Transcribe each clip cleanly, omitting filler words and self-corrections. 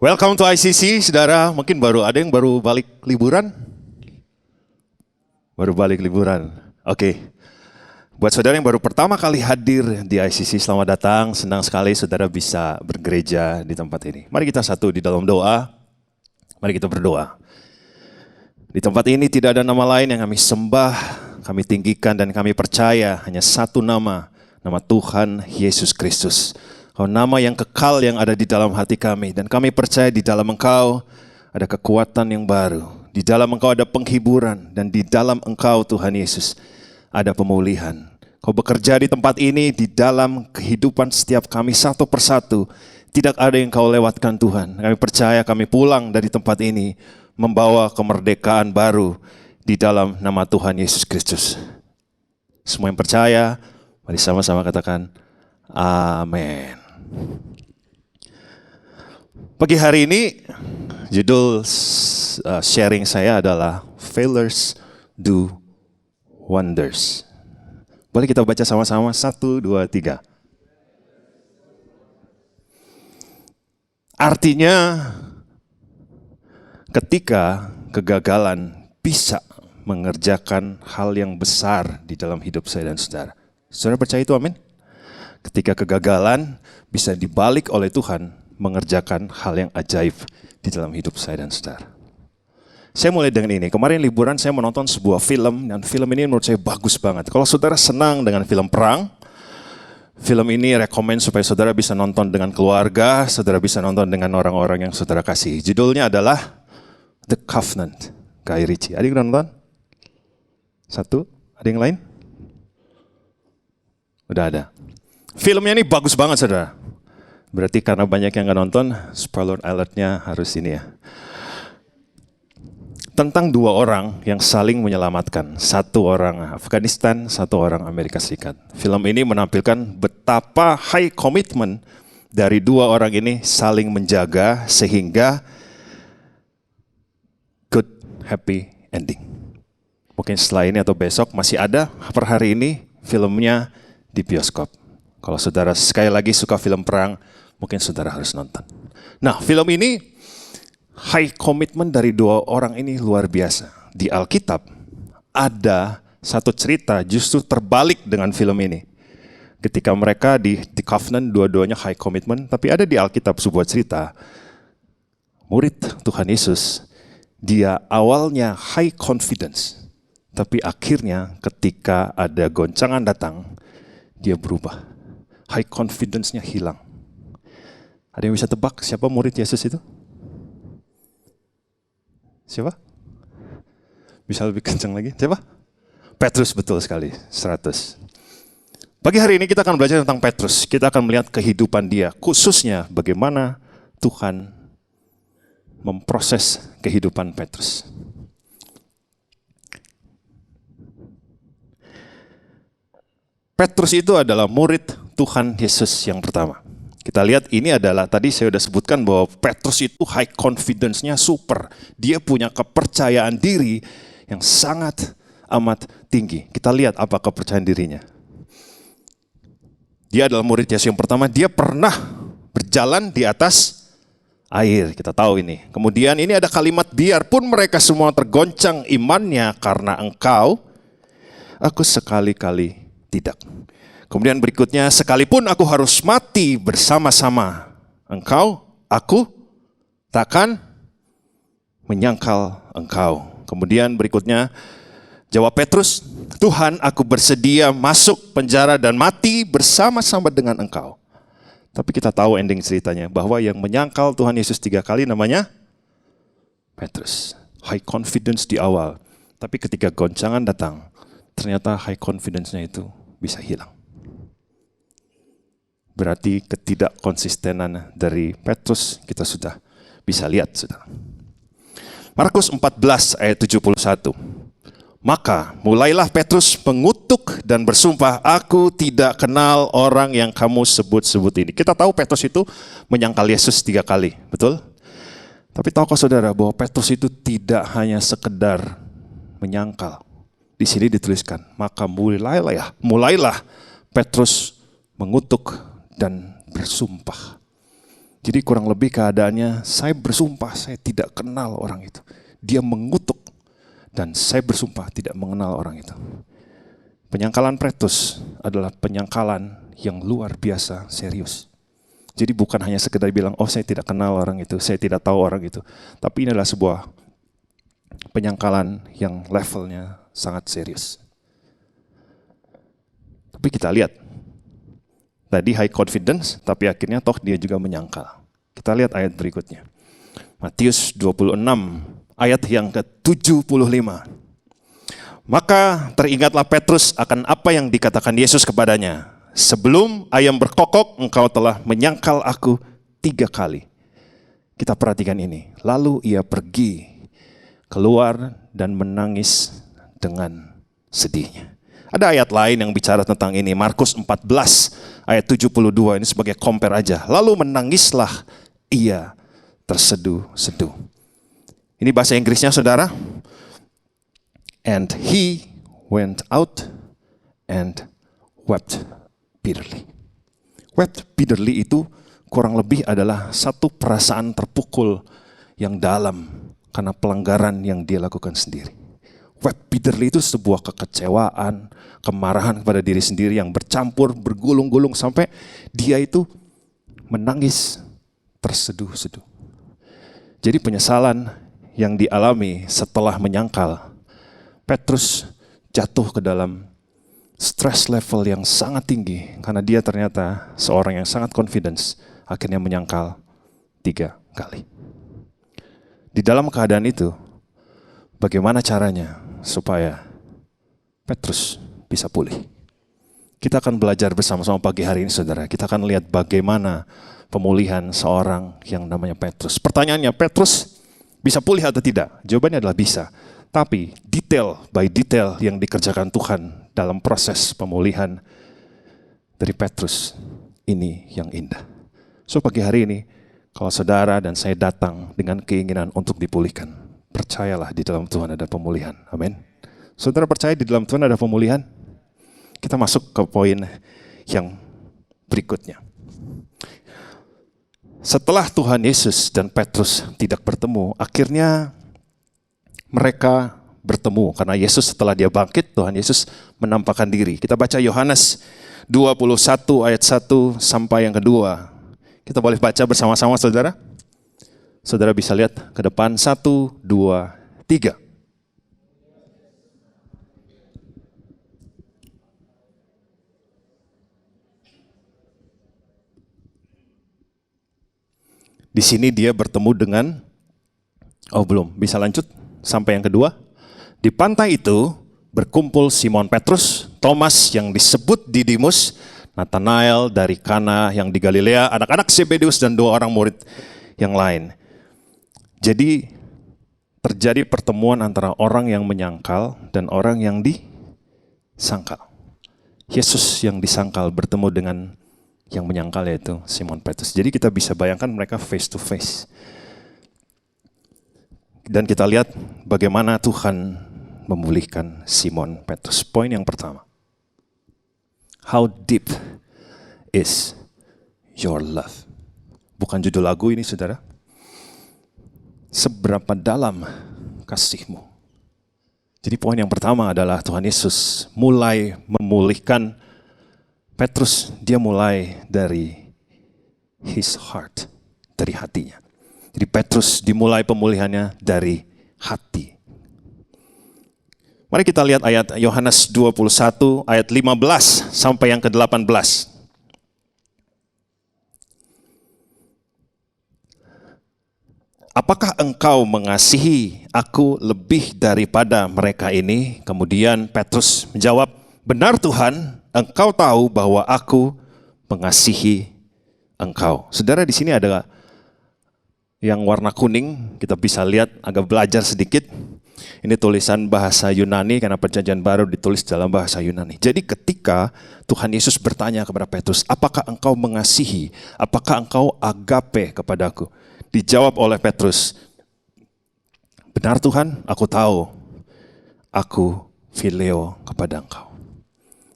Welcome to ICC, saudara. Mungkin ada yang baru balik liburan? Baru balik liburan. Oke. Buat saudara yang baru pertama kali hadir di ICC, selamat datang. Senang sekali saudara bisa bergereja di tempat ini. Mari kita satu di dalam doa. Mari kita berdoa. Di tempat ini tidak ada nama lain yang kami sembah, kami tinggikan dan kami percaya hanya satu nama, nama Tuhan Yesus Kristus. Kau nama yang kekal yang ada di dalam hati kami. Dan kami percaya di dalam Engkau ada kekuatan yang baru. Di dalam Engkau ada penghiburan. Dan di dalam Engkau Tuhan Yesus ada pemulihan. Kau bekerja di tempat ini, di dalam kehidupan setiap kami satu persatu. Tidak ada yang Kau lewatkan Tuhan. Kami percaya kami pulang dari tempat ini membawa kemerdekaan baru di dalam nama Tuhan Yesus Kristus. Semua yang percaya, mari sama-sama katakan amin. Pagi hari ini judul sharing saya adalah Failures Do Wonders. Boleh kita baca sama-sama? 1, 2, 3. Artinya ketika kegagalan bisa mengerjakan hal yang besar di dalam hidup saya dan saudara. Saudara percaya itu, amin? Ketika kegagalan bisa dibalik oleh Tuhan mengerjakan hal yang ajaib di dalam hidup saya dan saudara. Saya mulai dengan ini. Kemarin liburan saya menonton sebuah film dan film ini menurut saya bagus banget. Kalau saudara senang dengan film perang, film ini rekomen supaya saudara bisa nonton dengan keluarga, saudara bisa nonton dengan orang-orang yang saudara kasih. Judulnya adalah The Covenant, Guy Ritchie. Ada yang nonton? Satu? Ada yang lain? Udah ada. Filmnya ini bagus banget, saudara. Berarti karena banyak yang nggak nonton, spoiler alert-nya harus ini ya. Tentang dua orang yang saling menyelamatkan. Satu orang Afghanistan, satu orang Amerika Serikat. Film ini menampilkan betapa high commitment dari dua orang ini saling menjaga sehingga good, happy ending. Mungkin setelah ini atau besok masih ada per hari ini filmnya di bioskop. Kalau saudara sekali lagi suka film perang, mungkin saudara harus nonton. Nah, film ini high commitment dari dua orang ini luar biasa. Di Alkitab ada satu cerita justru terbalik dengan film ini. Ketika mereka di Covenant dua-duanya high commitment, tapi ada di Alkitab sebuah cerita. Murid Tuhan Yesus, dia awalnya high confidence. Tapi akhirnya ketika ada goncangan datang, dia berubah. High confidence-nya hilang. Ada yang bisa tebak siapa murid Yesus itu? Siapa? Bisa lebih kencang lagi? Siapa? Petrus, betul sekali. 100. Pagi hari ini kita akan belajar tentang Petrus. Kita akan melihat kehidupan dia. Khususnya bagaimana Tuhan memproses kehidupan Petrus. Petrus itu adalah murid Tuhan Yesus yang pertama. Kita lihat ini adalah, tadi saya sudah sebutkan bahwa Petrus itu high confidence-nya super. Dia punya kepercayaan diri yang sangat amat tinggi. Kita lihat apa kepercayaan dirinya. Dia adalah murid Yesus yang pertama. Dia pernah berjalan di atas air. Kita tahu ini. Kemudian ini ada kalimat, biarpun mereka semua tergoncang imannya karena engkau, aku sekali-kali tidak. Kemudian berikutnya, sekalipun aku harus mati bersama-sama engkau, aku takkan menyangkal engkau. Kemudian berikutnya, jawab Petrus, Tuhan, aku bersedia masuk penjara dan mati bersama-sama dengan engkau. Tapi kita tahu ending ceritanya, bahwa yang menyangkal Tuhan Yesus 3 kali namanya Petrus. High confidence di awal, tapi ketika goncangan datang, ternyata high confidence-nya itu bisa hilang. Berarti ketidakkonsistenan dari Petrus kita sudah bisa lihat, saudara. Markus 14 ayat 71. Maka mulailah Petrus mengutuk dan bersumpah, aku tidak kenal orang yang kamu sebut-sebut ini. Kita tahu Petrus itu menyangkal Yesus 3 kali, betul? Tapi tahukah saudara bahwa Petrus itu tidak hanya sekedar menyangkal. Di sini dituliskan, maka mulailah Petrus mengutuk dan bersumpah. Jadi kurang lebih keadaannya, saya bersumpah saya tidak kenal orang itu. Dia mengutuk dan saya bersumpah tidak mengenal orang itu. Penyangkalan Petrus adalah penyangkalan yang luar biasa serius. Jadi bukan hanya sekedar bilang, oh saya tidak kenal orang itu, saya tidak tahu orang itu. Tapi ini adalah sebuah penyangkalan yang levelnya sangat serius. Tapi kita lihat, tadi high confidence, tapi akhirnya toh dia juga menyangkal. Kita lihat ayat berikutnya. Matius 26, ayat yang ke-75. Maka teringatlah Petrus akan apa yang dikatakan Yesus kepadanya. Sebelum ayam berkokok, engkau telah menyangkal aku 3 kali. Kita perhatikan ini. Lalu ia pergi, keluar dan menangis dengan sedihnya. Ada ayat lain yang bicara tentang ini, Markus 14 ayat 72, ini sebagai compare aja. Lalu menangislah ia terseduh-seduh. Ini bahasa Inggrisnya saudara. And he went out and wept bitterly. Wept bitterly itu kurang lebih adalah satu perasaan terpukul yang dalam karena pelanggaran yang dia lakukan sendiri. Wept bitterly itu sebuah kekecewaan, kemarahan kepada diri sendiri yang bercampur, bergulung-gulung sampai dia itu menangis terseduh-seduh. Jadi penyesalan yang dialami setelah menyangkal, Petrus jatuh ke dalam stress level yang sangat tinggi karena dia ternyata seorang yang sangat confidence, akhirnya menyangkal 3 kali. Di dalam keadaan itu, bagaimana caranya supaya Petrus bisa pulih? Kita akan belajar bersama-sama pagi hari ini saudara. Kita akan lihat bagaimana pemulihan seorang yang namanya Petrus. Pertanyaannya, Petrus bisa pulih atau tidak? Jawabannya adalah bisa. Tapi detail by detail yang dikerjakan Tuhan dalam proses pemulihan dari Petrus, ini yang indah. So pagi hari ini, kalau saudara dan saya datang dengan keinginan untuk dipulihkan, percayalah di dalam Tuhan ada pemulihan. Amin. Saudara percaya di dalam Tuhan ada pemulihan? Kita masuk ke poin yang berikutnya. Setelah Tuhan Yesus dan Petrus tidak bertemu, akhirnya mereka bertemu. Karena Yesus setelah dia bangkit, Tuhan Yesus menampakkan diri. Kita baca Yohanes 21 ayat 1 sampai yang kedua. Kita boleh baca bersama-sama saudara? Saudara bisa lihat ke depan, 1, 2, 3. Di sini dia bertemu dengan, belum, bisa lanjut sampai yang kedua. Di pantai itu berkumpul Simon Petrus, Thomas yang disebut Didimus, Nathanael dari Kana yang di Galilea, anak-anak Zebedeus dan 2 orang murid yang lain. Jadi terjadi pertemuan antara orang yang menyangkal dan orang yang disangkal. Yesus yang disangkal bertemu dengan yang menyangkal, yaitu Simon Petrus. Jadi kita bisa bayangkan mereka face to face. Dan kita lihat bagaimana Tuhan memulihkan Simon Petrus. Poin yang pertama. How deep is your love? Bukan judul lagu ini saudara. Seberapa dalam kasihmu? Jadi poin yang pertama adalah Tuhan Yesus mulai memulihkan Petrus. Dia mulai dari his heart, dari hatinya. Jadi Petrus dimulai pemulihannya dari hati. Mari kita lihat ayat Yohanes 21 ayat 15 sampai yang ke-18. Apakah engkau mengasihi aku lebih daripada mereka ini? Kemudian Petrus menjawab, benar Tuhan, engkau tahu bahwa aku mengasihi engkau. Saudara, di sini ada yang warna kuning, kita bisa lihat, agak belajar sedikit. Ini tulisan bahasa Yunani karena Perjanjian Baru ditulis dalam bahasa Yunani. Jadi ketika Tuhan Yesus bertanya kepada Petrus, apakah engkau mengasihi? Apakah engkau agape kepadaku? Dijawab oleh Petrus, benar Tuhan, aku tahu. Aku phileo kepada engkau.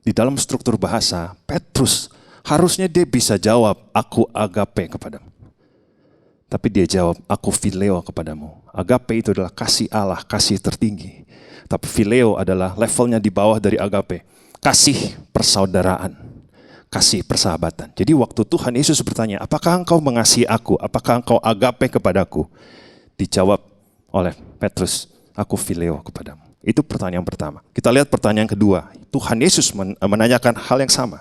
Di dalam struktur bahasa, Petrus harusnya dia bisa jawab, aku agape kepadamu. Tapi dia jawab, aku phileo kepadamu. Agape itu adalah kasih Allah, kasih tertinggi. Tapi phileo adalah levelnya di bawah dari agape. Kasih persaudaraan, kasih persahabatan. Jadi waktu Tuhan Yesus bertanya, apakah engkau mengasihi aku? Apakah engkau agape kepadaku? Dijawab oleh Petrus, aku phileo kepadamu. Itu pertanyaan pertama. Kita lihat pertanyaan kedua. Tuhan Yesus menanyakan hal yang sama.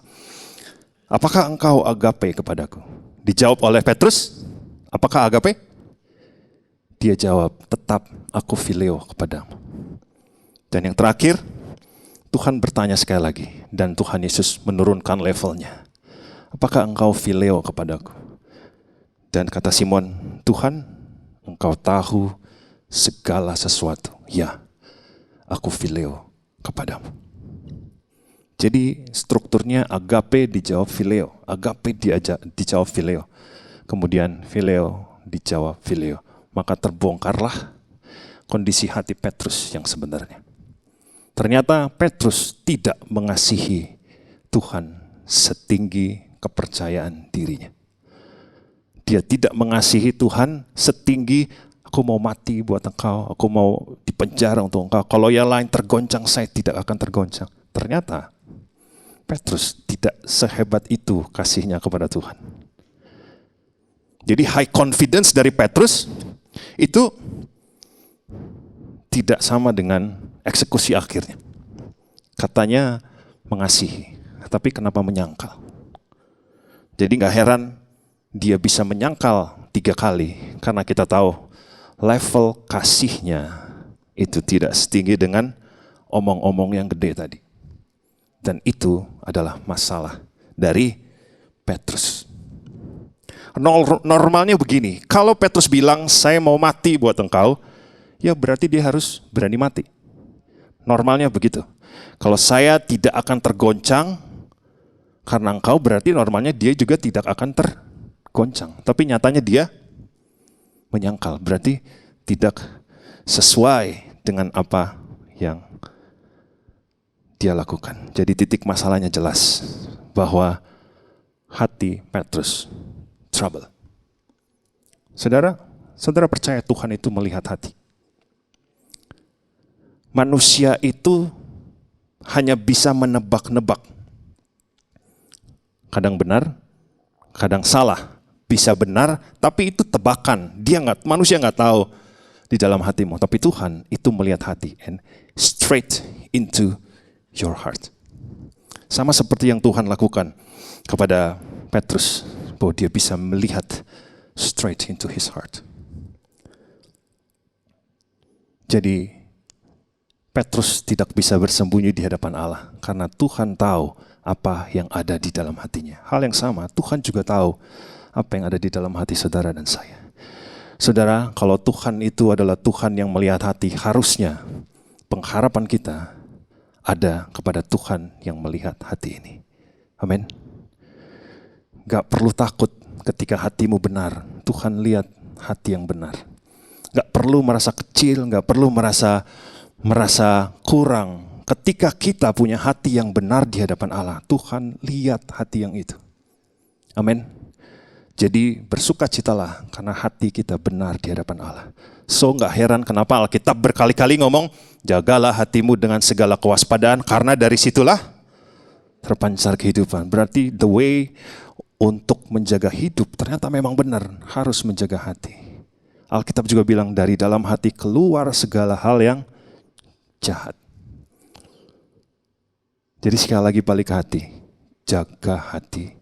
Apakah engkau agape kepadaku? Dijawab oleh Petrus, apakah agape? Dia jawab, tetap aku phileo kepadamu. Dan yang terakhir, Tuhan bertanya sekali lagi. Dan Tuhan Yesus menurunkan levelnya. Apakah engkau phileo kepadaku? Dan kata Simon, Tuhan, engkau tahu segala sesuatu. Ya, aku phileo kepadamu. Jadi strukturnya agape dijawab phileo. Agape dijawab phileo. Kemudian phileo dijawab phileo. Maka terbongkarlah kondisi hati Petrus yang sebenarnya. Ternyata Petrus tidak mengasihi Tuhan setinggi kepercayaan dirinya. Dia tidak mengasihi Tuhan setinggi aku mau mati buat engkau, aku mau dipenjara untuk engkau. Kalau yang lain tergoncang, saya tidak akan tergoncang. Ternyata Petrus tidak sehebat itu kasihnya kepada Tuhan. Jadi high confidence dari Petrus itu tidak sama dengan eksekusi akhirnya. Katanya mengasihi, tapi kenapa menyangkal? Jadi gak heran dia bisa menyangkal 3 kali, karena kita tahu level kasihnya itu tidak setinggi dengan omong-omong yang gede tadi. Dan itu adalah masalah dari Petrus. Normalnya begini, kalau Petrus bilang saya mau mati buat engkau, ya berarti dia harus berani mati. Normalnya begitu. Kalau saya tidak akan tergoncang karena engkau, berarti normalnya dia juga tidak akan tergoncang. Tapi nyatanya dia menyangkal, berarti tidak sesuai dengan apa yang dia lakukan. Jadi titik masalahnya jelas bahwa hati Petrus trouble. Saudara percaya Tuhan itu melihat hati. Manusia itu hanya bisa menebak-nebak. Kadang benar, kadang salah. Bisa benar, tapi itu tebakan. Manusia nggak tahu di dalam hatimu. Tapi Tuhan itu melihat hati and straight into your heart. Sama seperti yang Tuhan lakukan kepada Petrus, bahwa dia bisa melihat straight into his heart. Jadi Petrus tidak bisa bersembunyi di hadapan Allah, karena Tuhan tahu apa yang ada di dalam hatinya. Hal yang sama, Tuhan juga tahu apa yang ada di dalam hati saudara dan saya. Saudara, kalau Tuhan itu adalah Tuhan yang melihat hati, harusnya pengharapan kita ada kepada Tuhan yang melihat hati ini. Amin. Gak perlu takut ketika hatimu benar. Tuhan lihat hati yang benar. Gak perlu merasa kecil, gak perlu merasa kurang. Ketika kita punya hati yang benar di hadapan Allah, Tuhan lihat hati yang itu. Amin. Jadi bersukacitalah karena hati kita benar di hadapan Allah. So gak heran kenapa Alkitab berkali-kali ngomong, jagalah hatimu dengan segala kewaspadaan, karena dari situlah terpancar kehidupan. Berarti the way untuk menjaga hidup ternyata memang benar, harus menjaga hati. Alkitab juga bilang dari dalam hati keluar segala hal yang jahat. Jadi sekali lagi balik ke hati, jaga hati,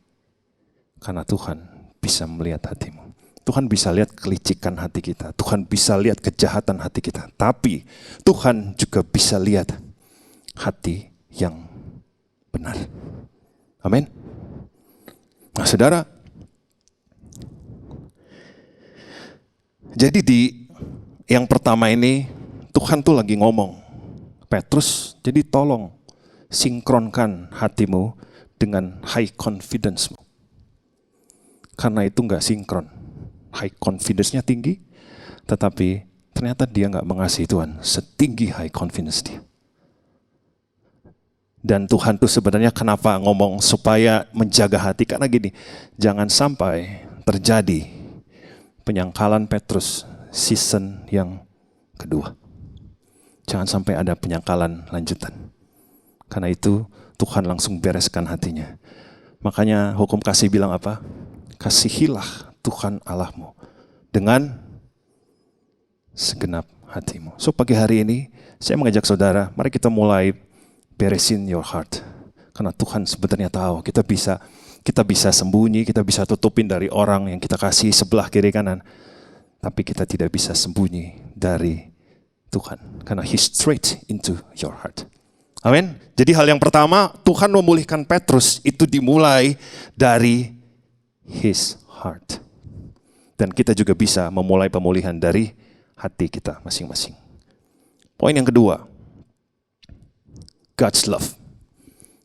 karena Tuhan bisa melihat hatimu. Tuhan bisa lihat kelicikan hati kita, Tuhan bisa lihat kejahatan hati kita, tapi Tuhan juga bisa lihat hati yang benar. Amin. Nah saudara, jadi di yang pertama ini Tuhan tuh lagi ngomong, Petrus, jadi tolong sinkronkan hatimu dengan high confidence-mu. Karena itu gak sinkron. High confidence-nya tinggi, tetapi ternyata dia gak mengasihi Tuhan setinggi high confidence dia. Dan Tuhan tuh sebenarnya kenapa ngomong supaya menjaga hati, karena gini, jangan sampai terjadi penyangkalan Petrus season yang kedua. Jangan sampai ada penyangkalan lanjutan. Karena itu Tuhan langsung bereskan hatinya. Makanya hukum kasih bilang apa? Kasihilah Tuhan Allahmu dengan segenap hatimu. So pagi hari ini saya mengajak saudara, mari kita mulai beresin your heart. Karena Tuhan sebenarnya tahu kita bisa sembunyi, kita bisa tutupin dari orang yang kita kasih sebelah kiri kanan. Tapi kita tidak bisa sembunyi dari Tuhan. Karena He straight into your heart. Amin. Jadi hal yang pertama, Tuhan memulihkan Petrus itu dimulai dari His heart. Dan kita juga bisa memulai pemulihan dari hati kita masing-masing. Poin yang kedua, God's love.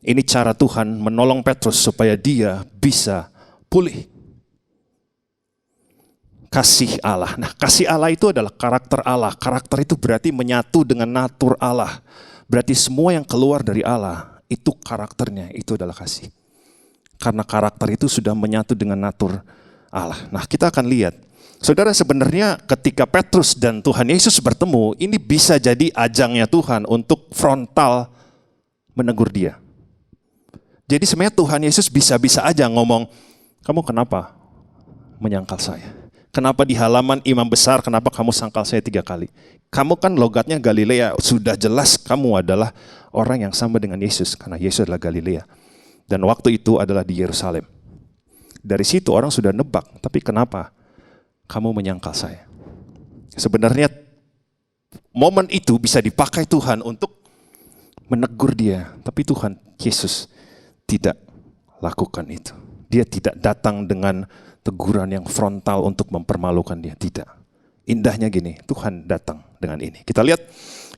Ini cara Tuhan menolong Petrus supaya dia bisa pulih. Kasih Allah. Nah, kasih Allah itu adalah karakter Allah. Karakter itu berarti menyatu dengan natur Allah. Berarti semua yang keluar dari Allah, itu karakternya, itu adalah kasih. Karena karakter itu sudah menyatu dengan natur Allah. Nah, kita akan lihat. Saudara, sebenarnya ketika Petrus dan Tuhan Yesus bertemu, ini bisa jadi ajangnya Tuhan untuk frontal menegur dia. Jadi sebenarnya Tuhan Yesus bisa-bisa aja ngomong, kamu kenapa menyangkal saya? Kenapa di halaman imam besar, kenapa kamu sangkal saya 3 kali? Kamu kan logatnya Galilea, sudah jelas kamu adalah orang yang sama dengan Yesus, karena Yesus adalah Galilea. Dan waktu itu adalah di Yerusalem. Dari situ orang sudah nebak, tapi kenapa kamu menyangkal saya? Sebenarnya momen itu bisa dipakai Tuhan untuk menegur dia, tapi Tuhan Yesus tidak lakukan itu. Dia tidak datang dengan teguran yang frontal untuk mempermalukan dia, tidak. Indahnya gini, Tuhan datang dengan ini. Kita lihat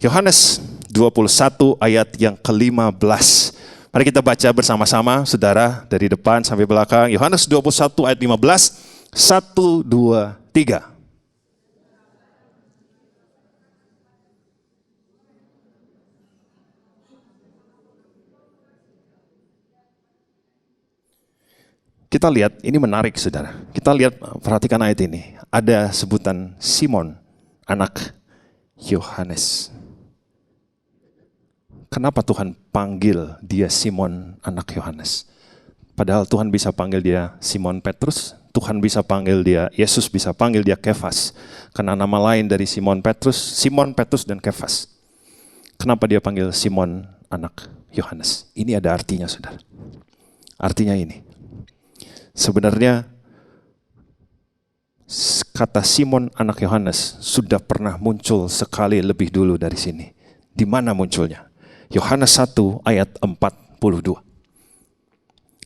Yohanes 21 ayat yang ke-15. Mari kita baca bersama-sama, saudara, dari depan sampai belakang. Yohanes 21 ayat 15. 1, 2, 3. Kita lihat, ini menarik saudara. Kita lihat, perhatikan ayat ini. Ada sebutan Simon, anak Yohanes. Kenapa Tuhan panggil dia Simon, anak Yohanes? Padahal Tuhan bisa panggil dia Simon Petrus, Tuhan bisa panggil dia, Yesus bisa panggil dia Kefas. Karena nama lain dari Simon Petrus dan Kefas. Kenapa dia panggil Simon, anak Yohanes? Ini ada artinya saudara. Artinya ini. Sebenarnya kata Simon anak Yohanes sudah pernah muncul sekali lebih dulu dari sini. Di mana munculnya? Yohanes 1 ayat 42.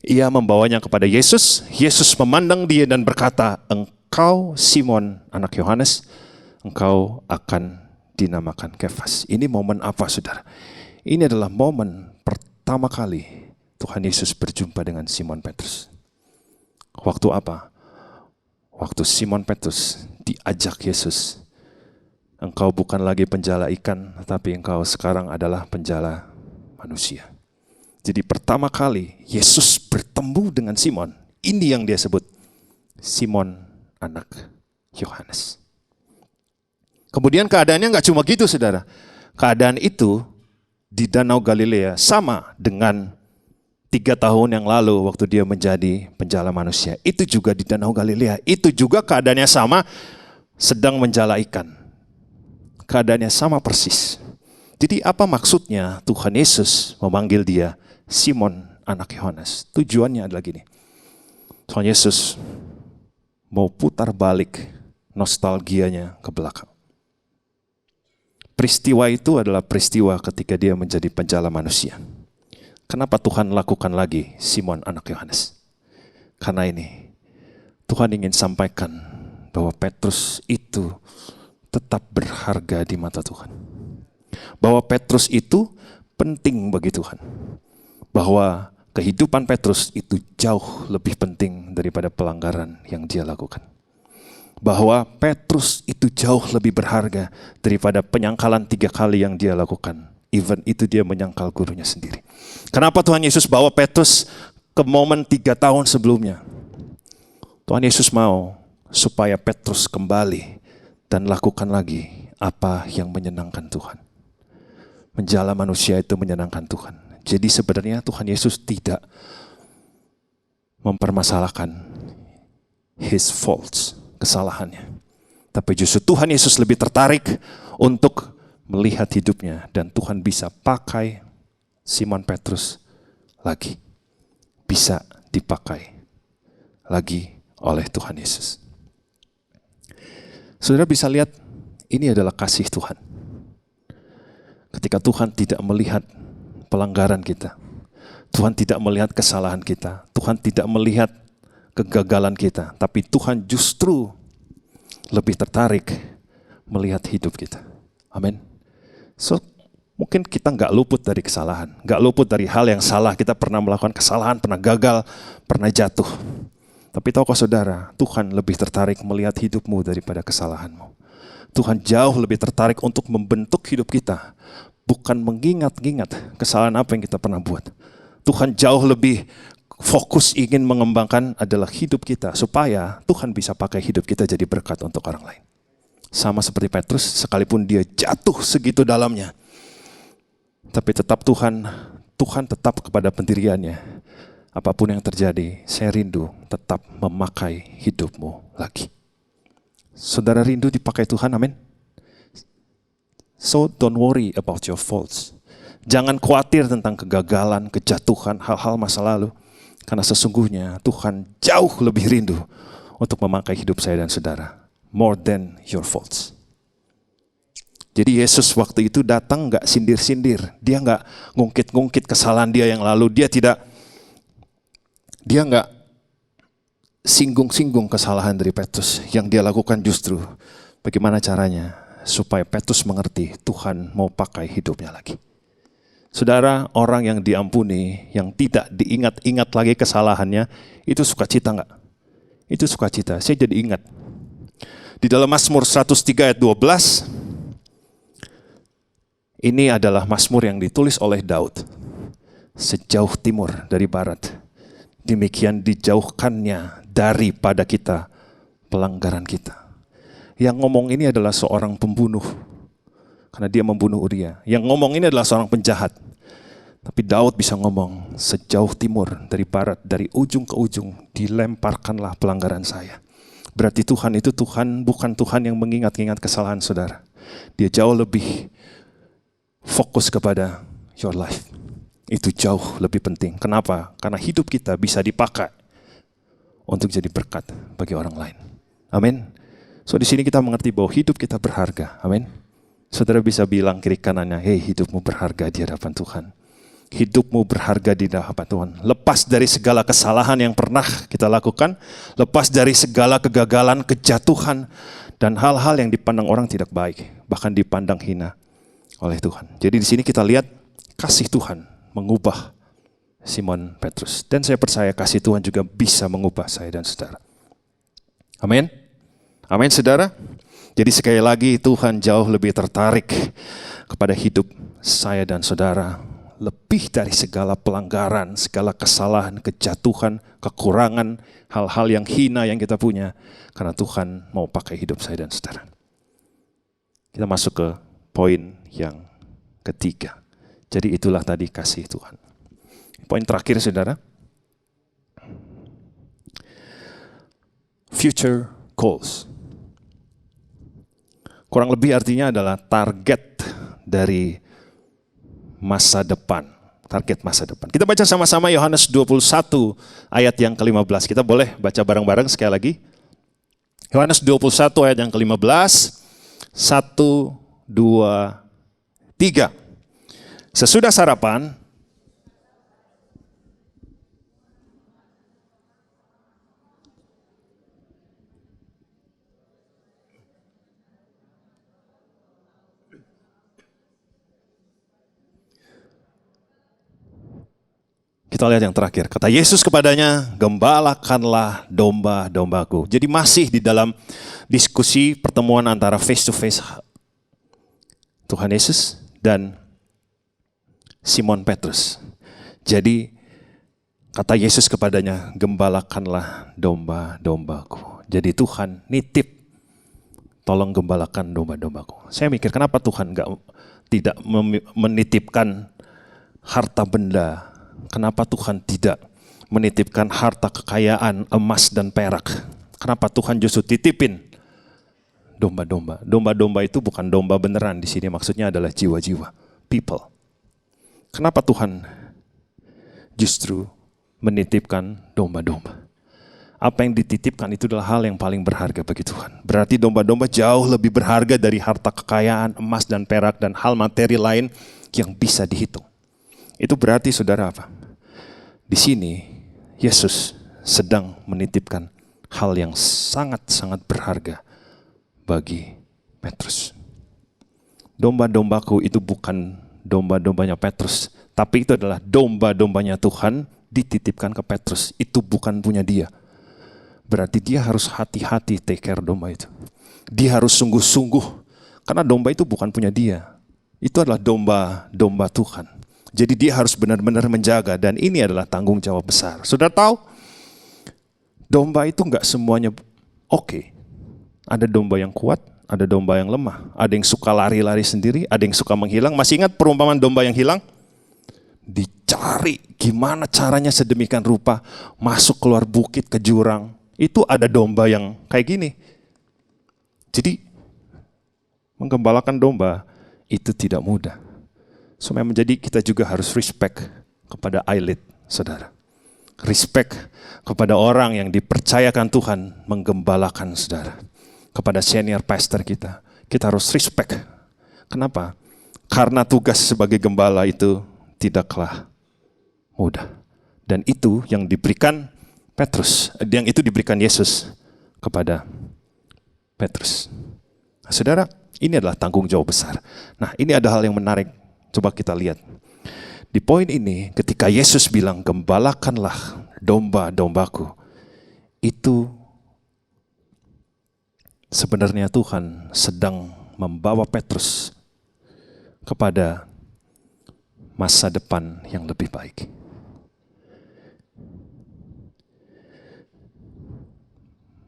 Ia membawanya kepada Yesus. Yesus memandang dia dan berkata, engkau Simon anak Yohanes, engkau akan dinamakan Kefas. Ini momen apa saudara? Ini adalah momen pertama kali Tuhan Yesus berjumpa dengan Simon Petrus. Waktu apa? Waktu Simon Petrus diajak Yesus. Engkau bukan lagi penjala ikan, tapi engkau sekarang adalah penjala manusia. Jadi pertama kali Yesus bertemu dengan Simon. Ini yang dia sebut Simon anak Yohanes. Kemudian keadaannya nggak cuma gitu saudara. Keadaan itu di Danau Galilea sama dengan 3 tahun yang lalu waktu dia menjadi penjala manusia. Itu juga di Danau Galilea. Itu juga keadaannya sama, sedang menjala ikan. Keadaannya sama persis. Jadi apa maksudnya Tuhan Yesus memanggil dia Simon anak Yohanes? Tujuannya adalah gini. Tuhan Yesus mau putar balik nostalgianya ke belakang. Peristiwa itu adalah peristiwa ketika dia menjadi penjala manusia. Kenapa Tuhan lakukan lagi Simon anak Yohanes? Karena ini, Tuhan ingin sampaikan bahwa Petrus itu tetap berharga di mata Tuhan. Bahwa Petrus itu penting bagi Tuhan. Bahwa kehidupan Petrus itu jauh lebih penting daripada pelanggaran yang dia lakukan. Bahwa Petrus itu jauh lebih berharga daripada penyangkalan 3 kali yang dia lakukan. Even itu dia menyangkal gurunya sendiri. Kenapa Tuhan Yesus bawa Petrus ke momen 3 tahun sebelumnya? Tuhan Yesus mau supaya Petrus kembali dan lakukan lagi apa yang menyenangkan Tuhan. Menjala manusia itu menyenangkan Tuhan. Jadi sebenarnya Tuhan Yesus tidak mempermasalahkan his faults, kesalahannya. Tapi justru Tuhan Yesus lebih tertarik untuk melihat hidupnya, dan Tuhan bisa pakai Simon Petrus lagi. Bisa dipakai lagi oleh Tuhan Yesus. Saudara bisa lihat, ini adalah kasih Tuhan. Ketika Tuhan tidak melihat pelanggaran kita, Tuhan tidak melihat kesalahan kita, Tuhan tidak melihat kegagalan kita, tapi Tuhan justru lebih tertarik melihat hidup kita. Amin. So, mungkin kita nggak luput dari kesalahan, nggak luput dari hal yang salah. Kita pernah melakukan kesalahan, pernah gagal, pernah jatuh. Tapi tahukah saudara, Tuhan lebih tertarik melihat hidupmu daripada kesalahanmu. Tuhan jauh lebih tertarik untuk membentuk hidup kita, bukan mengingat-ingat kesalahan apa yang kita pernah buat. Tuhan jauh lebih fokus ingin mengembangkan adalah hidup kita, supaya Tuhan bisa pakai hidup kita jadi berkat untuk orang lain. Sama seperti Petrus, sekalipun dia jatuh segitu dalamnya, tapi tetap Tuhan tetap kepada pendiriannya. Apapun yang terjadi, saya rindu tetap memakai hidupmu lagi. Saudara rindu dipakai Tuhan, amin? So don't worry about your faults. Jangan khawatir tentang kegagalan, kejatuhan, hal-hal masa lalu. Karena sesungguhnya Tuhan jauh lebih rindu untuk memakai hidup saya dan saudara. More than your faults. Jadi Yesus waktu itu datang gak sindir-sindir. Dia gak ngungkit-ngungkit kesalahan dia yang lalu. Dia gak singgung-singgung kesalahan dari Petrus. Yang dia lakukan justru bagaimana caranya supaya Petrus mengerti Tuhan mau pakai hidupnya lagi. Saudara, orang yang diampuni, yang tidak diingat-ingat lagi kesalahannya, itu sukacita enggak? Itu sukacita. Saya jadi ingat. Di dalam Mazmur 103 ayat 12, ini adalah Mazmur yang ditulis oleh Daud. Sejauh timur dari barat, demikian dijauhkannya daripada kita pelanggaran kita. Yang ngomong ini adalah seorang pembunuh, karena dia membunuh Uria. Yang ngomong ini adalah seorang penjahat. Tapi Daud bisa ngomong, sejauh timur dari barat, dari ujung ke ujung, dilemparkanlah pelanggaran saya. Berarti Tuhan itu bukan Tuhan yang mengingat-ingat kesalahan saudara. Dia jauh lebih fokus kepada your life. Itu jauh lebih penting. Kenapa? Karena hidup kita bisa dipakai untuk jadi berkat bagi orang lain. Amin. So di sini kita mengerti bahwa hidup kita berharga. Amin. Saudara bisa bilang kiri kanannya, hey, hidupmu berharga di hadapan Tuhan. Hidupmu berharga di hadapan Tuhan. Lepas dari segala kesalahan yang pernah kita lakukan, lepas dari segala kegagalan, kejatuhan, dan hal-hal yang dipandang orang tidak baik, bahkan dipandang hina oleh Tuhan. Jadi di sini kita lihat kasih Tuhan mengubah Simon Petrus. Dan saya percaya kasih Tuhan juga bisa mengubah saya dan saudara. Amin. Amin saudara. Jadi sekali lagi Tuhan jauh lebih tertarik kepada hidup saya dan saudara. Lebih dari segala pelanggaran, segala kesalahan, kejatuhan, kekurangan, hal-hal yang hina yang kita punya. Karena Tuhan mau pakai hidup saya dan saudara. Kita masuk ke poin yang ketiga. Jadi itulah tadi kasih Tuhan. Poin terakhir saudara. Future goals. Kurang lebih artinya adalah target dari masa depan. Target masa depan. Kita baca sama-sama Yohanes 21 ayat yang ke-15. Kita boleh baca bareng-bareng sekali lagi. Yohanes 21 ayat yang ke-15. 1, 2, 3. Sesudah sarapan, kita lihat yang terakhir. Kata Yesus kepadanya, gembalakanlah domba-dombaku. Jadi masih di dalam diskusi pertemuan antara face to face Tuhan Yesus dan Simon Petrus. Jadi kata Yesus kepadanya, gembalakanlah domba-dombaku. Jadi Tuhan nitip, tolong gembalakan domba-dombaku. Saya mikir kenapa Tuhan tidak menitipkan harta benda? Kenapa Tuhan tidak menitipkan harta kekayaan emas dan perak? Kenapa Tuhan justru titipin domba-domba? Domba-domba itu bukan domba beneran di sini, maksudnya adalah jiwa-jiwa, people. Kenapa Tuhan justru menitipkan domba-domba? Apa yang dititipkan itu adalah hal yang paling berharga bagi Tuhan. Berarti domba-domba jauh lebih berharga dari harta kekayaan, emas dan perak, dan hal materi lain yang bisa dihitung. Itu berarti saudara apa? Di sini Yesus sedang menitipkan hal yang sangat-sangat berharga bagi Petrus. Domba-dombaku itu bukan domba-dombanya Petrus, tapi itu adalah domba-dombanya Tuhan dititipkan ke Petrus. Itu bukan punya dia. Berarti dia harus hati-hati take care domba itu. Dia harus sungguh-sungguh, karena domba itu bukan punya dia. Itu adalah domba-domba Tuhan. Jadi dia harus benar-benar menjaga, dan ini adalah tanggung jawab besar. Sudah tahu, domba itu enggak semuanya oke. Ada domba yang kuat, ada domba yang lemah. Ada yang suka lari-lari sendiri, ada yang suka menghilang. Masih ingat perumpamaan domba yang hilang? Dicari gimana caranya sedemikian rupa, masuk keluar bukit ke jurang. Itu ada domba yang kayak gini. Jadi menggembalakan domba itu tidak mudah. Menjadi kita juga harus respect kepada elit, saudara. Respect kepada orang yang dipercayakan Tuhan menggembalakan saudara. Kepada senior pastor kita, kita harus respect. Kenapa? Karena tugas sebagai gembala itu tidaklah mudah. Dan itu yang diberikan Petrus, yang itu diberikan Yesus kepada Petrus. Nah, saudara, ini adalah tanggung jawab besar. Nah, ini ada hal yang menarik. Coba kita lihat. Di poin ini, ketika Yesus bilang, gembalakanlah domba-dombaku, itu sebenarnya Tuhan sedang membawa Petrus kepada masa depan yang lebih baik.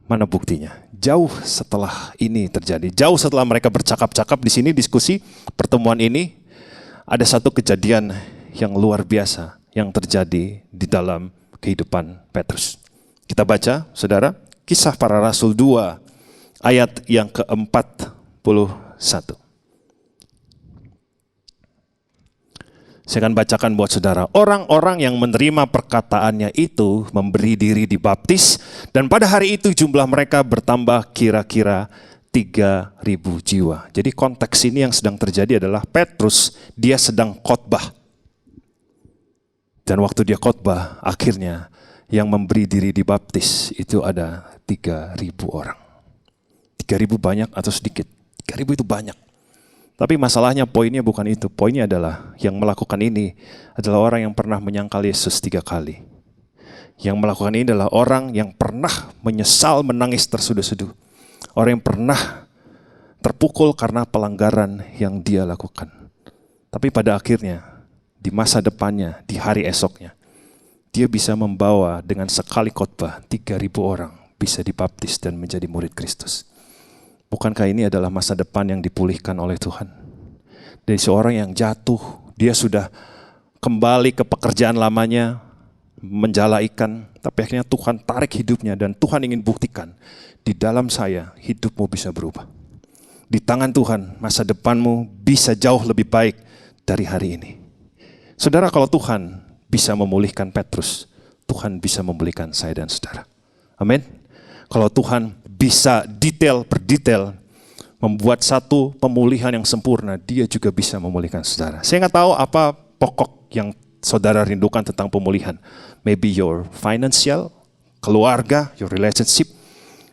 Mana buktinya? Jauh setelah ini terjadi, jauh setelah mereka bercakap-cakap di sini, diskusi pertemuan ini, ada satu kejadian yang luar biasa yang terjadi di dalam kehidupan Petrus. Kita baca, saudara, Kisah Para Rasul 2, ayat yang ke-41. Saya akan bacakan buat saudara. Orang-orang yang menerima perkataannya itu memberi diri dibaptis, dan pada hari itu jumlah mereka bertambah kira-kira 3.000 jiwa. Jadi konteks ini yang sedang terjadi adalah Petrus, dia sedang khotbah. Dan waktu dia khotbah, akhirnya yang memberi diri dibaptis itu ada 3.000 orang. 3.000 banyak atau sedikit? 3.000 itu banyak. Tapi masalahnya poinnya bukan itu. Poinnya adalah yang melakukan ini adalah orang yang pernah menyangkal Yesus 3 kali. Yang melakukan ini adalah orang yang pernah menyesal, menangis terseduh-seduh. Orang yang pernah terpukul karena pelanggaran yang dia lakukan. Tapi pada akhirnya, di masa depannya, di hari esoknya, dia bisa membawa dengan sekali khotbah 3.000 orang bisa dibaptis dan menjadi murid Kristus. Bukankah ini adalah masa depan yang dipulihkan oleh Tuhan? Dari seorang yang jatuh, dia sudah kembali ke pekerjaan lamanya, menjala ikan, tapi akhirnya Tuhan tarik hidupnya dan Tuhan ingin buktikan, di dalam saya hidupmu bisa berubah. Di tangan Tuhan, masa depanmu bisa jauh lebih baik dari hari ini. Saudara, kalau Tuhan bisa memulihkan Petrus, Tuhan bisa memulihkan saya dan saudara. Amin. Kalau Tuhan bisa detail per detail membuat satu pemulihan yang sempurna, dia juga bisa memulihkan saudara. Saya nggak tahu apa pokok yang saudara rindukan tentang pemulihan. Maybe your financial, keluarga, your relationship,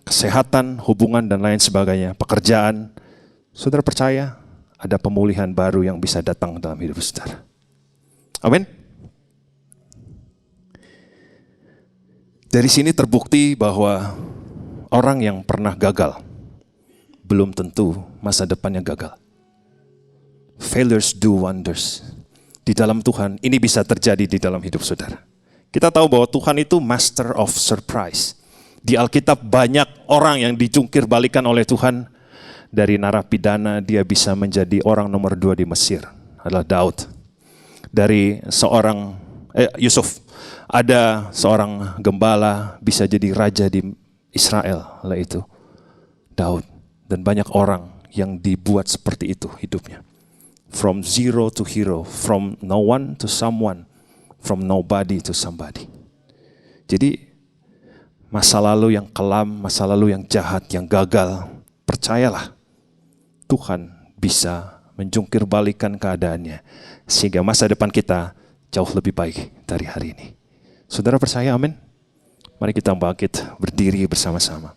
kesehatan, hubungan dan lain sebagainya, pekerjaan. Saudara percaya ada pemulihan baru yang bisa datang dalam hidup saudara. Amin. Dari sini terbukti bahwa orang yang pernah gagal belum tentu masa depannya gagal. Failures do wonders. Di dalam Tuhan ini bisa terjadi di dalam hidup saudara. Kita tahu bahwa Tuhan itu master of surprise. Di Alkitab banyak orang yang dijungkir balikan oleh Tuhan. Dari narapidana dia bisa menjadi orang nomor 2 di Mesir, adalah Daud. Dari seorang Yusuf, ada seorang gembala bisa jadi raja di Israel, lah itu Daud. Dan banyak orang yang dibuat seperti itu hidupnya. From zero to hero, from no one to someone, from nobody to somebody. Jadi masa lalu yang kelam, masa lalu yang jahat, yang gagal, percayalah Tuhan bisa menjungkir balikan keadaannya sehingga masa depan kita jauh lebih baik dari hari ini. Saudara percaya, amin? Mari kita bangkit berdiri bersama-sama.